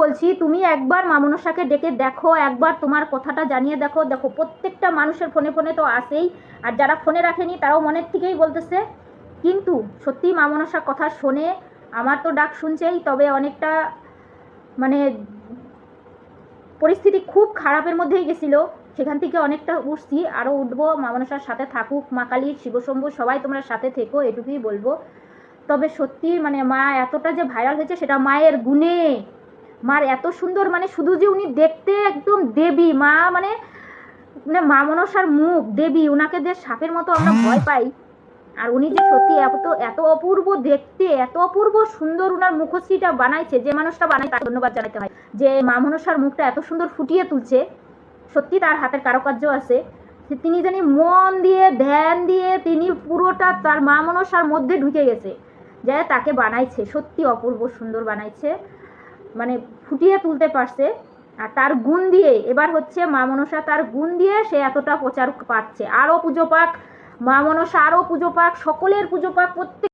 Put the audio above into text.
বলছি, তুমি একবার মা মনসাকে ডেকে দেখো, একবার তোমার কথাটা জানিয়ে দেখো। দেখো প্রত্যেকটা মানুষের ফোনে ফোনে তো আসেই, আর যারা ফোনে রাখেনি তারাও মনের থেকেই বলতেছে। কিন্তু সত্যি মা মনসার কথা শোনে, আমার তো ডাক শুনছেই, তবে অনেকটা মানে পরিস্থিতি খুব খারাপের মধ্যেই গেছিলো, সেখান থেকে অনেকটা উঠছি, আরও উঠবো। মা মনসার সাথে থাকুক, মা কালী, শিবশম্ভু সবাই তোমরা সাথে থেকো, এটুকুই বলবো। তবে সত্যি মানে মা এতটা যে ভাইরাল হয়েছে সেটা মায়ের গুণে। মার এত সুন্দর, মানে শুধু যে উনি দেখতে একদম দেবী, মা মানে মা মনসার মুখ দেবী, ওনাকে যে সাপের মতো আমরা ভয় পাই, আর উনি যে সত্যি এত এত অপূর্ব দেখতে, এত অপূর্ব সুন্দর উনার মুখশ্রীটা বানাইছে, যে মানুষটা বানায় তাকে ধন্যবাদ জানাতে হয়, যে মা মনসার মুখটা এত সুন্দর ফুটিয়ে তুলছে। সত্যি তার হাতের কারুকার্য আছে। তিনি জানি মন দিয়ে ধ্যান দিয়ে তিনি পুরোটা তার মা মনসার মধ্যে ঢুকে গেছে, যে তাকে বানাইছে সত্যি অপূর্ব সুন্দর বানাইছে, মানে ফুটিয়ে তুলতে পারছে। আর তার গুণ দিয়ে এবার হচ্ছে মা মনসা, তার গুণ দিয়ে সে এতটা প্রচার পাচ্ছে। আরও পুজো পাক, মা মনসা আরও পুজো পাক, সকলের পুজো পাক, প্রত্যেক